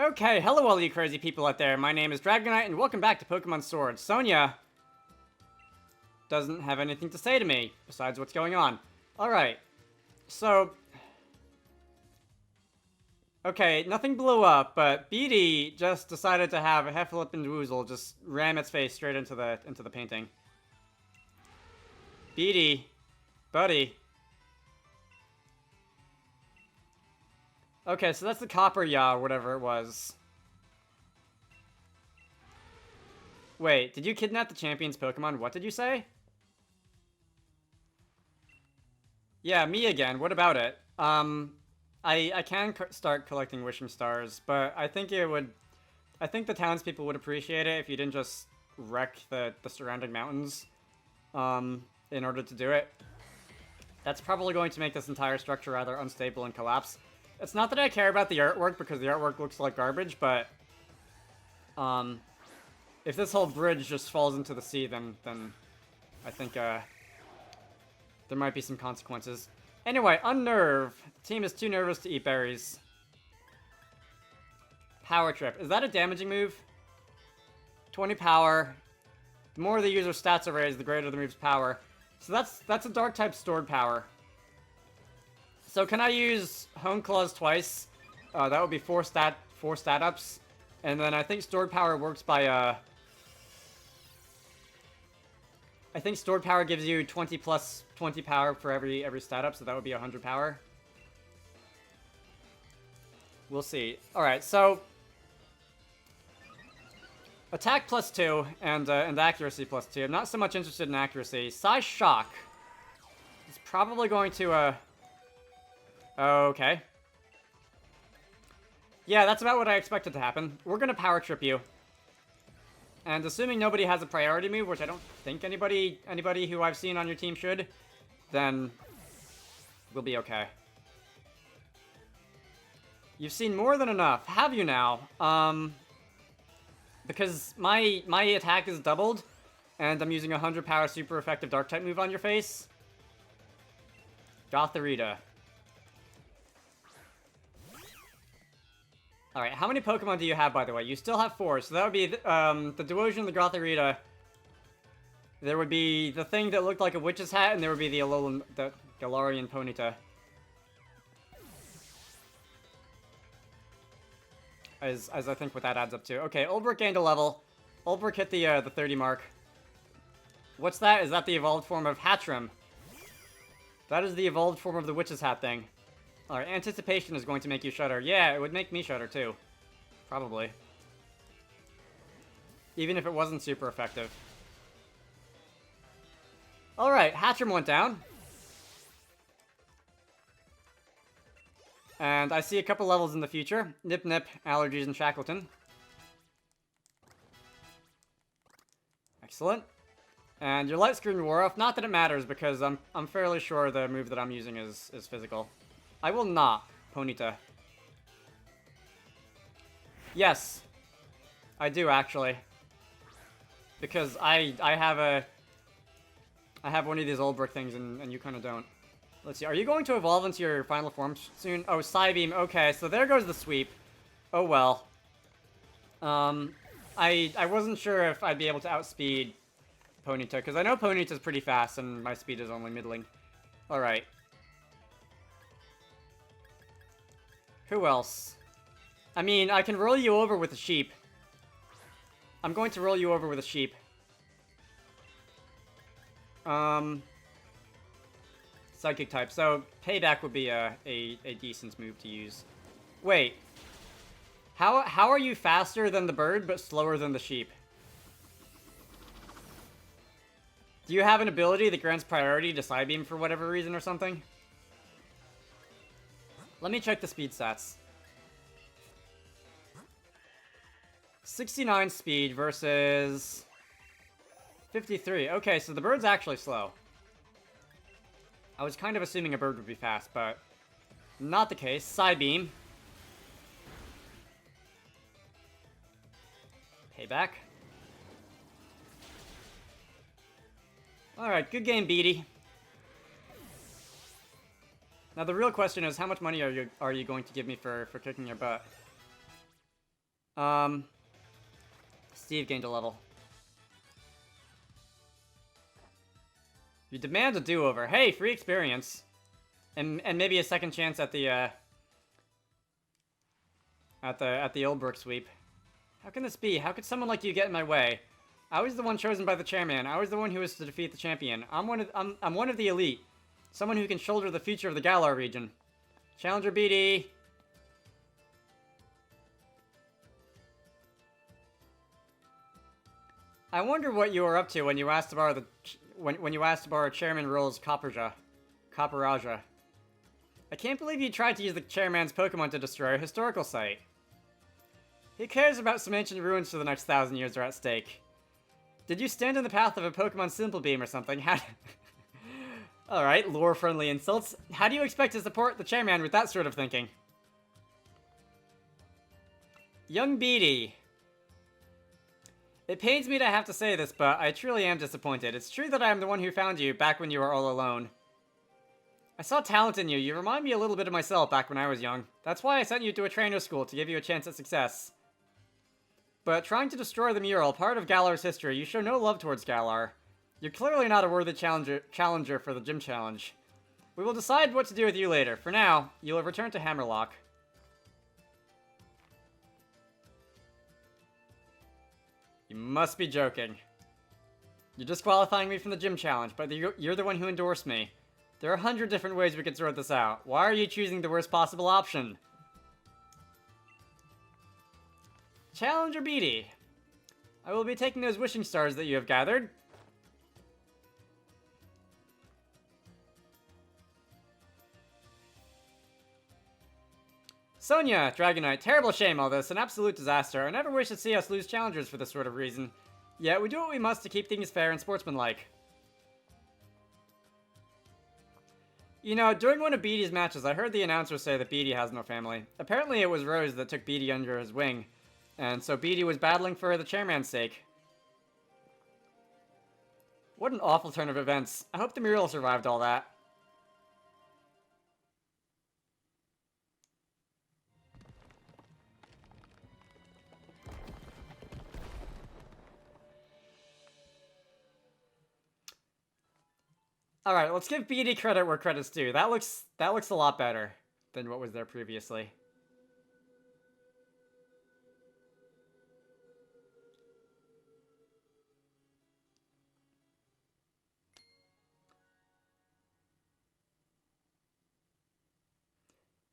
Okay, hello all you crazy people out there. My name is Dragonite, and welcome back to Pokemon Sword. Sonia doesn't have anything to say to me, besides what's going on. Alright, so... Okay, nothing blew up, but Beatty just decided to have a Heffalump and Woozle just ram its face straight into the painting. Beatty, buddy. Okay, so that's the Copper Ya, or whatever it was. Wait, did you kidnap the champion's Pokemon? What did you say? Yeah, me again. What about it? I can start collecting wishing stars, but I think the townspeople would appreciate it if you didn't just wreck the surrounding mountains, in order to do it. That's probably going to make this entire structure rather unstable and collapse. It's not that I care about the artwork, because the artwork looks like garbage, but, if this whole bridge just falls into the sea, then I think, there might be some consequences. Anyway, Unnerve. The team is too nervous to eat berries. Power Trip. Is that a damaging move? 20 power. The more the user's stats are raised, the greater the move's power. So that's a Dark-type stored power. So can I use Hone Claws twice? That would be 4 stat ups. And then I think stored power works by, I think stored power gives you 20 plus 20 power for every stat up, so that would be 100 power. We'll see. Alright, so... Attack plus 2, and accuracy plus 2. I'm not so much interested in accuracy. Size Shock is probably going to, Okay. Yeah, that's about what I expected to happen. We're gonna Power Trip you. And assuming nobody has a priority move, which I don't think anybody who I've seen on your team should, then we'll be okay. You've seen more than enough, have you now? Because my attack is doubled, and I'm using a 100 power super effective Dark-type move on your face. Gothorita. Alright, how many Pokemon do you have, by the way? You still have 4, so that would be the Duosion, the Gothorita. There would be the thing that looked like a witch's hat, and there would be the Galarian Ponyta. As I think what that adds up to. Okay, Ulbrich gained a level. Ulbrich hit the 30 mark. What's that? Is that the evolved form of Hatchram? That is the evolved form of the witch's hat thing. Alright, anticipation is going to make you shudder. Yeah, it would make me shudder too. Probably. Even if it wasn't super effective. Alright, Hatchram went down. And I see a couple levels in the future. Nip Nip, Allergies, and Shackleton. Excellent. And your light screen wore off. Not that it matters, because I'm fairly sure the move that I'm using is physical. I will not, Ponyta. Yes. I do, actually. Because I have one of these old brick things, and you kind of don't. Let's see, are you going to evolve into your final form soon? Oh, Psybeam, okay, so there goes the sweep. Oh well. I wasn't sure if I'd be able to outspeed Ponyta, because I know Ponyta's pretty fast, and my speed is only middling. Alright. Who else? I mean, I can roll you over with a sheep. I'm going to roll you over with a sheep. Psychic type. So, Payback would be a decent move to use. Wait. How are you faster than the bird, but slower than the sheep? Do you have an ability that grants priority to Psybeam for whatever reason or something? Let me check the speed stats. 69 speed versus 53. Okay, so the bird's actually slow. I was kind of assuming a bird would be fast, but not the case. Psybeam. Payback. Alright, good game, Beatty. Now the real question is, how much money are you going to give me for kicking your butt? Steve gained a level. You demand a do-over. Hey, free experience. And maybe a second chance at the Old Brook sweep. How can this be? How could someone like you get in my way? I was the one chosen by the chairman. I was the one who was to defeat the champion. I'm one of the elite. Someone who can shoulder the future of the Galar region. Challenger BD. I wonder what you were up to when you asked to borrow the when you asked to borrow Chairman Roll's Copperaja. I can't believe you tried to use the chairman's Pokemon to destroy a historical site. Who cares about some ancient ruins for the next 1,000 years are at stake? Did you stand in the path of a Pokemon Simple Beam or something? Alright, lore-friendly insults. How do you expect to support the chairman with that sort of thinking? Young Beatty. It pains me to have to say this, but I truly am disappointed. It's true that I am the one who found you back when you were all alone. I saw talent in you. You remind me a little bit of myself back when I was young. That's why I sent you to a trainer school, to give you a chance at success. But trying to destroy the mural, part of Galar's history, you show no love towards Galar. You're clearly not a worthy challenger for the gym challenge. We will decide what to do with you later. For now, you'll return to Hammerlock. You must be joking. You're disqualifying me from the gym challenge, but you're the one who endorsed me. There are 100 different ways we could sort this out. Why are you choosing the worst possible option? Challenger Beatty. I will be taking those wishing stars that you have gathered. Sonia, Dragonite, terrible shame all this, an absolute disaster. I never wish to see us lose challengers for this sort of reason. Yet we do what we must to keep things fair and sportsmanlike. You know, during one of Beatty's matches, I heard the announcer say that Beatty has no family. Apparently it was Rose that took Beatty under his wing, and so Beatty was battling for the chairman's sake. What an awful turn of events. I hope the mural survived all that. Alright, let's give BD credit where credit's due. That looks a lot better than what was there previously.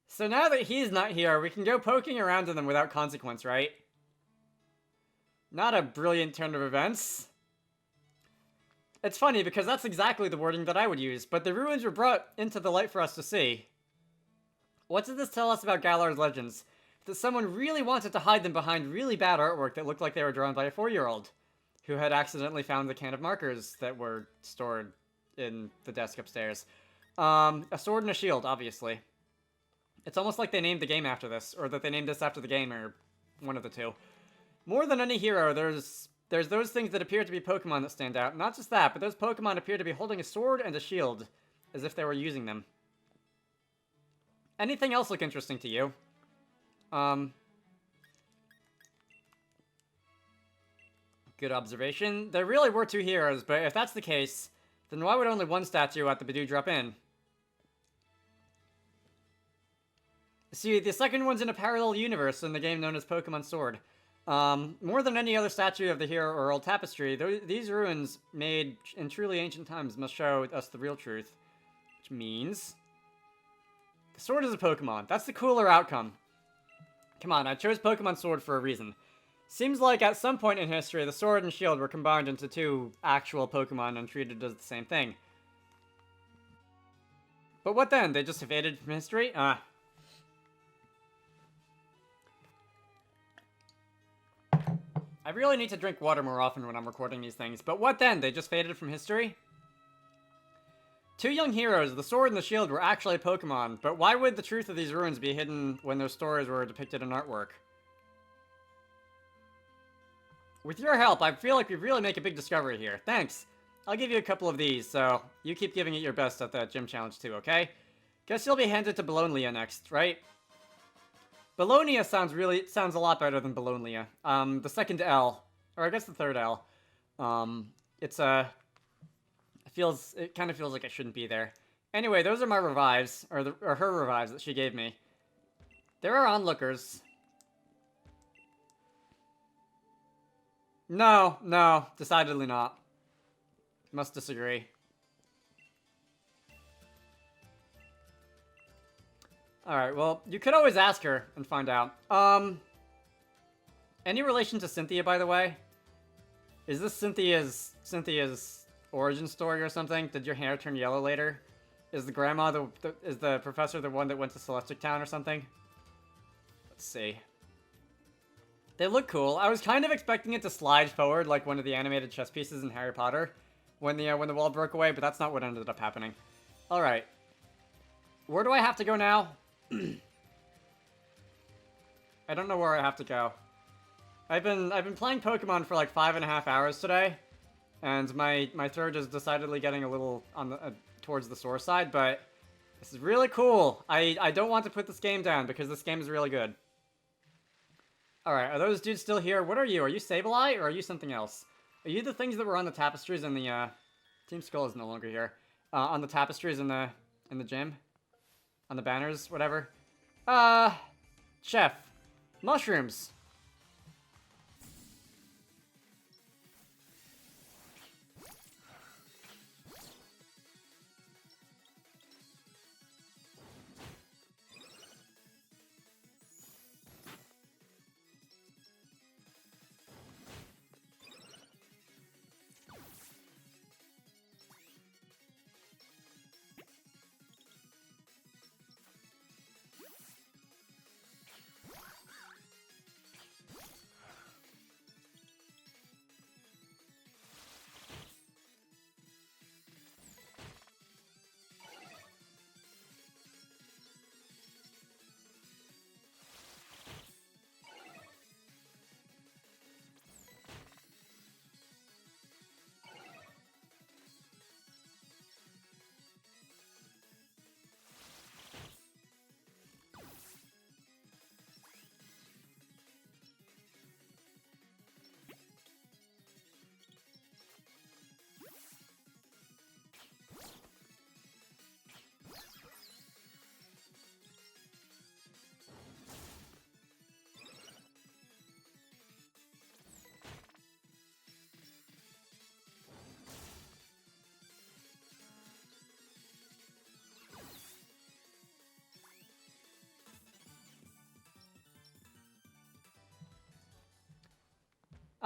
So now that he's not here, we can go poking around in them without consequence, right? Not a brilliant turn of events. It's funny, because that's exactly the wording that I would use, but the ruins were brought into the light for us to see. What does this tell us about Galar's legends? That someone really wanted to hide them behind really bad artwork that looked like they were drawn by a 4-year-old, who had accidentally found the can of markers that were stored in the desk upstairs. A sword and a shield, obviously. It's almost like they named the game after this, or that they named this after the game, or one of the two. More than any hero, there's those things that appear to be Pokemon that stand out. Not just that, but those Pokemon appear to be holding a sword and a shield, as if they were using them. Anything else look interesting to you? Good observation. There really were 2 heroes, but if that's the case, then why would only one statue at the Bidoof drop in? See, the second one's in a parallel universe in the game known as Pokemon Sword. More than any other statue of the hero or old tapestry, these ruins, made in truly ancient times, must show us the real truth. Which means... the sword is a Pokemon. That's the cooler outcome. Come on, I chose Pokemon Sword for a reason. Seems like at some point in history, the sword and shield were combined into 2 actual Pokemon and treated as the same thing. But what then? They just evaded from history? I really need to drink water more often when I'm recording these things, but what then? They just faded from history? 2 young heroes, the sword and the shield, were actually Pokemon, but why would the truth of these ruins be hidden when their stories were depicted in artwork? With your help, I feel like we really make a big discovery here. Thanks. I'll give you a couple of these, so you keep giving it your best at the gym challenge too, okay? Guess you'll be handed to Bologna next, right? Bologna sounds a lot better than Bologna. The second L, or I guess the third L. It's it kind of feels like it shouldn't be there. Anyway, those are my revives, or her revives that she gave me. There are onlookers. No, decidedly not. Must disagree. Alright, well, you could always ask her and find out. Any relation to Cynthia, by the way? Is this Cynthia's origin story or something? Did your hair turn yellow later? Is the grandma is the professor the one that went to Celestic Town or something? Let's see. They look cool. I was kind of expecting it to slide forward like one of the animated chess pieces in Harry Potter when the wall broke away, but that's not what ended up happening. All right. Where do I have to go now? I don't know where I have to go. I've been playing Pokemon for like 5.5 hours today, and my throat is decidedly getting a little on the towards the sore side, but this is really cool. I don't want to put this game down because this game is really good. Alright, are those dudes still here? What are you? Are you Sableye, or are you something else? Are you the things that were on the tapestries in the, Team Skull is no longer here. On the tapestries in the gym? On the banners, whatever. Chef. Mushrooms.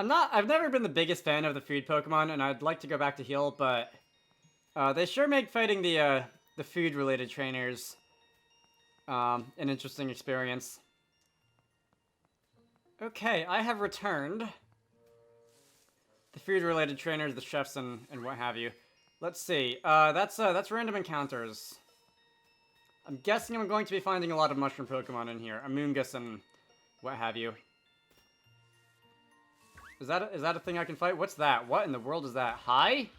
I've never been the biggest fan of the food Pokemon, and I'd like to go back to heal, but they sure make fighting the food-related trainers an interesting experience. Okay, I have returned the food-related trainers, the chefs, and what have you. Let's see. That's random encounters. I'm guessing I'm going to be finding a lot of mushroom Pokemon in here. Amoonguss and what have you. Is that a thing I can fight? What's that? What in the world is that? Hi?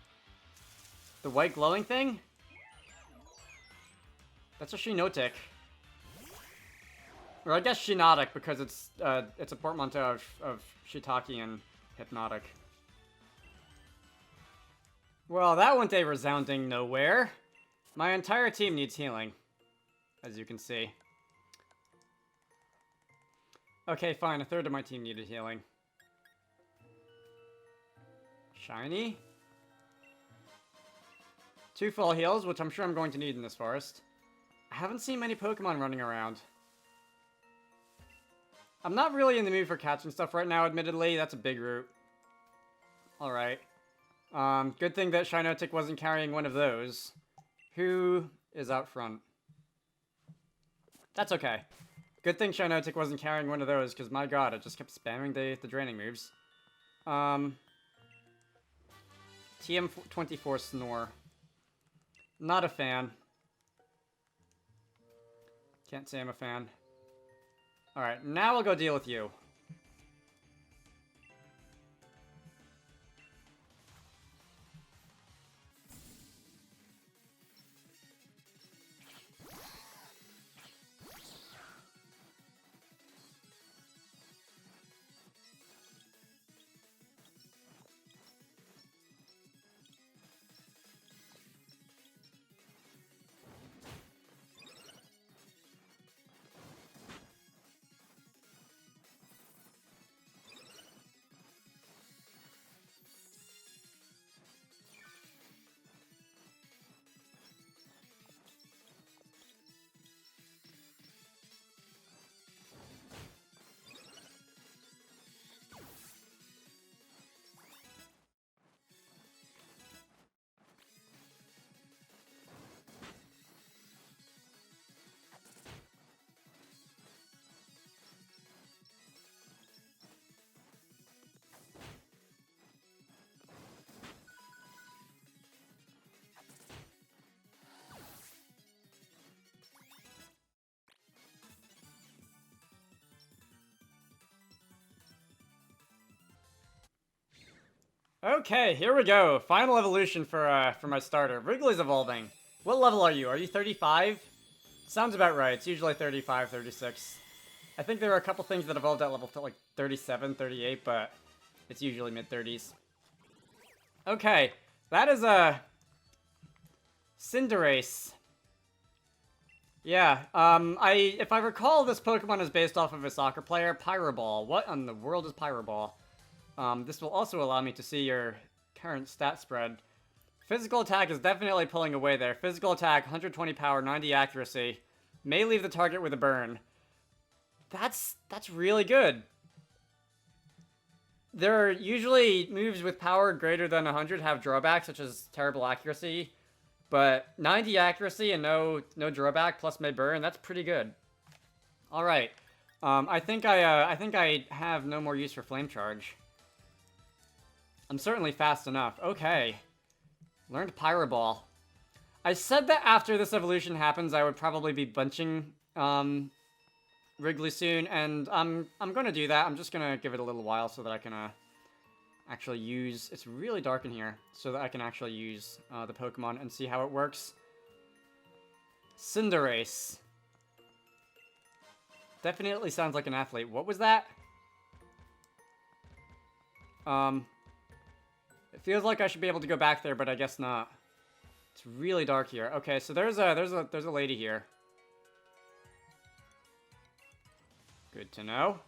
The white glowing thing? That's a Shinotic. Or I guess Shinotic because it's a portmanteau of Shiitake and Hypnotic. Well, that went a resounding nowhere. My entire team needs healing, as you can see. Okay, fine. A third of my team needed healing. Shiny. 2 full heals, which I'm sure I'm going to need in this forest. I haven't seen many Pokemon running around. I'm not really in the mood for catching stuff right now, admittedly. That's a big route. Alright. Good thing that Shinotic wasn't carrying one of those. Who is out front? That's okay. Good thing Shinotic wasn't carrying one of those, because my god, it just kept spamming the draining moves. TM24 Snore. Not a fan. Can't say I'm a fan. Alright, now I'll go deal with you. Okay, here we go. Final evolution for my starter. Wrigley's evolving. What level are you? Are you 35? Sounds about right. It's usually 35, 36. I think there are a couple things that evolved at level to like 37, 38, but it's usually mid-30s. Okay, that is a Cinderace. Yeah, if I recall, this Pokemon is based off of a soccer player, Pyroball. What in the world is Pyroball? This will also allow me to see your current stat spread. Physical attack is definitely pulling away there. Physical attack, 120 power, 90 accuracy. May leave the target with a burn. That's really good. There are usually moves with power greater than 100 have drawbacks, such as terrible accuracy. But 90 accuracy and no drawback plus may burn, that's pretty good. All right. I think I have no more use for Flame Charge. I'm certainly fast enough. Okay. Learned Pyroball. I said that after this evolution happens, I would probably be bunching Wrigley soon, and I'm gonna do that. I'm just gonna give it a little while so that I can actually use... It's really dark in here, so that I can actually use the Pokemon and see how it works. Cinderace. Definitely sounds like an athlete. What was that? It feels like I should be able to go back there, but I guess not. It's really dark here. Okay, so there's a lady here. Good to know.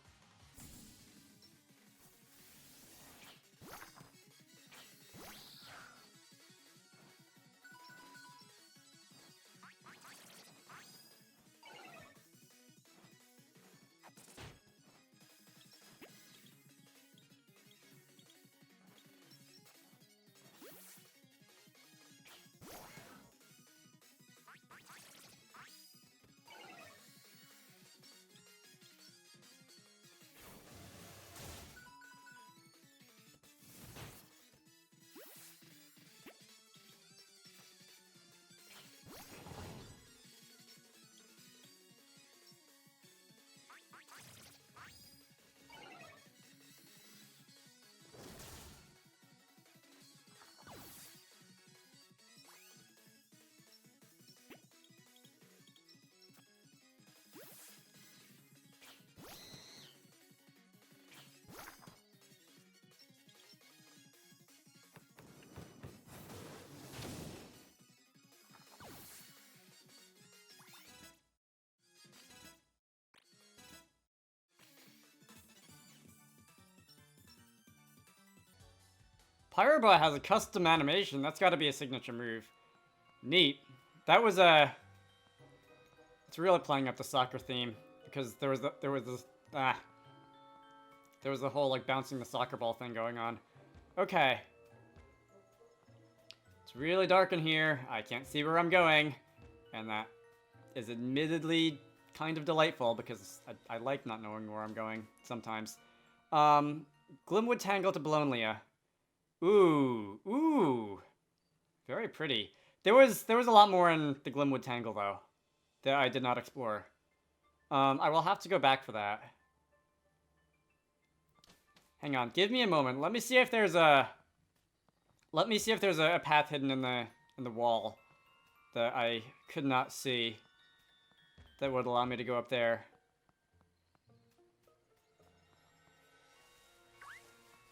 Pyrobot has a custom animation. That's got to be a signature move. Neat. That was a... It's really playing up the soccer theme because there was the whole like bouncing the soccer ball thing going on. Okay. It's really dark in here. I can't see where I'm going, and that is admittedly kind of delightful because I like not knowing where I'm going sometimes. Glimwood Tangle to Bologna. Ooh. Very pretty. There was a lot more in the Glimwood Tangle, though, that I did not explore. I will have to go back for that. Hang on, give me a moment. Let me see if there's a path hidden in the wall that I could not see that would allow me to go up there.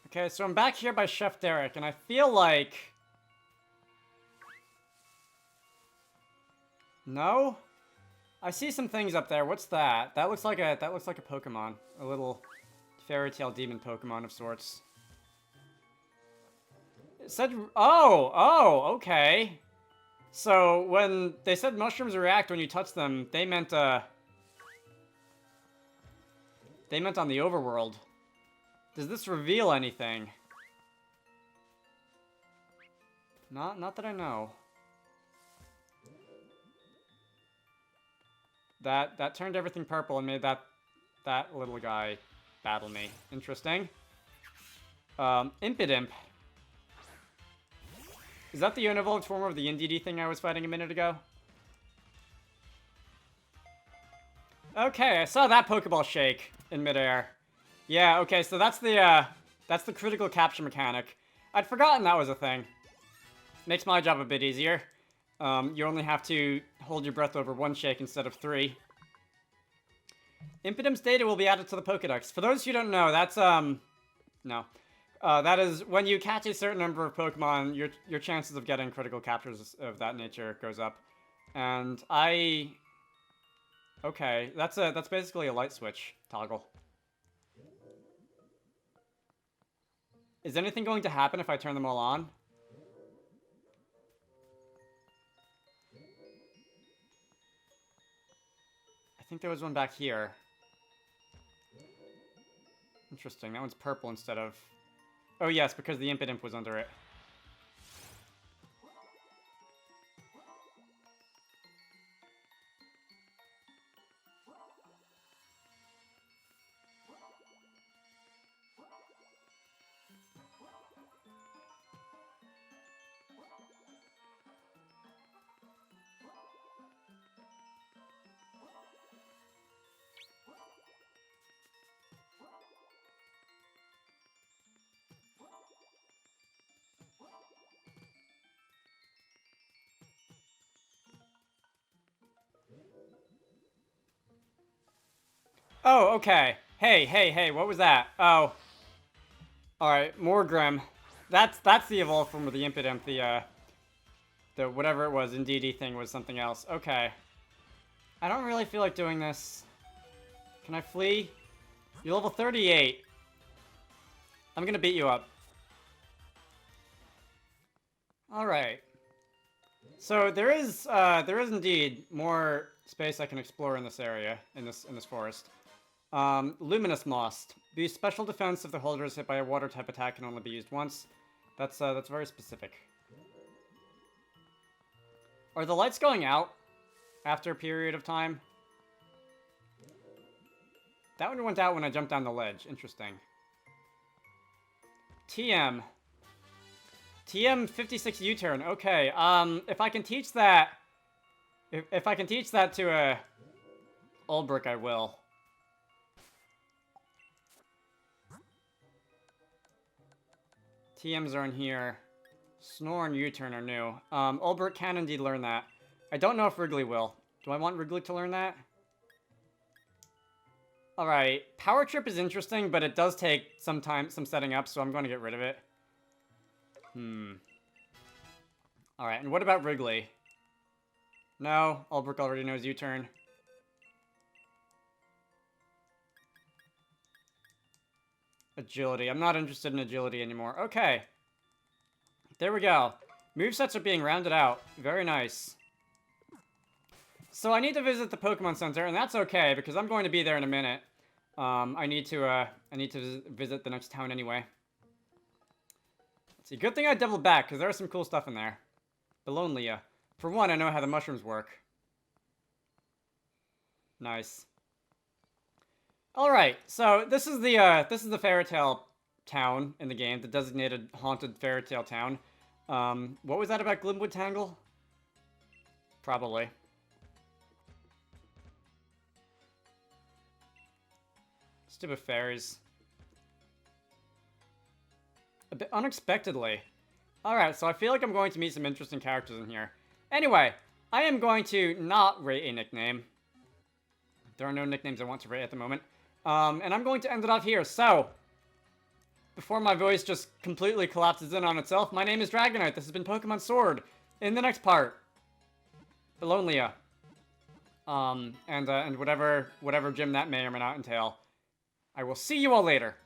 Okay, so I'm back here by Chef Derek, and I feel like... No? I see some things up there. What's that? That looks like a Pokemon. A little Fairytale demon Pokemon of sorts. It said... Oh, okay. So, when they said mushrooms react when you touch them, they meant on the overworld. Does this reveal anything? Not that I know. That turned everything purple and made that little guy battle me. Interesting. Impidimp. Is that the unevolved form of the NDD thing I was fighting a minute ago? Okay, I saw that Pokeball shake in midair. Yeah, okay, so that's the critical capture mechanic. I'd forgotten that was a thing. Makes my job a bit easier. You only have to hold your breath over 1 shake instead of 3. Impidim's data will be added to the Pokedex. For those who don't know, that's, no. That is, when you catch a certain number of Pokemon, your chances of getting critical captures of that nature goes up. And okay, that's basically a light switch toggle. Is anything going to happen if I turn them all on? I think there was one back here. Interesting, that one's purple instead of... Oh yes, because the Impidimp was under it. Oh, okay. Hey, what was that? Oh. Alright, more Grim. That's the evolved form of the Impidimp. The whatever it was, Indeedee thing was something else. Okay. I don't really feel like doing this. Can I flee? You're level 38. I'm gonna beat you up. Alright. So there is indeed more space I can explore in this area, in this forest. Luminous Moss. The special defense if the holder is hit by a water type attack can only be used once. That's very specific. Are the lights going out after a period of time? That one went out when I jumped down the ledge. Interesting. TM 56 U-turn. Okay. If I can teach that, if I can teach that to a Ulbrich, I will. TMs are in here. Snore and U-turn are new. Ulbrich can indeed learn that. I don't know if Wrigley will. Do I want Wrigley to learn that? Alright. Power Trip is interesting, but it does take some setting up, so I'm going to get rid of it. Alright, and what about Wrigley? No, Ulbrich already knows U-turn. Agility. I'm not interested in agility anymore. Okay. There we go. Movesets are being rounded out. Very nice. So I need to visit the Pokemon Center, and that's okay, because I'm going to be there in a minute. I need to visit the next town anyway. Let's see. Good thing I doubled back, because there's some cool stuff in there. Belonlia. For one, I know how the mushrooms work. Nice. Alright, so this is the Fairytale Town in the game, the designated haunted Fairytale Town. What was that about Glimwood Tangle? Probably. Stupid fairies. A bit unexpectedly. Alright, so I feel like I'm going to meet some interesting characters in here. Anyway, I am going to not rate a nickname. There are no nicknames I want to rate at the moment. And I'm going to end it off here. So, before my voice just completely collapses in on itself, my name is Dragonite. This has been Pokemon Sword. In the next part, Belonlia. And whatever gym that may or may not entail. I will see you all later.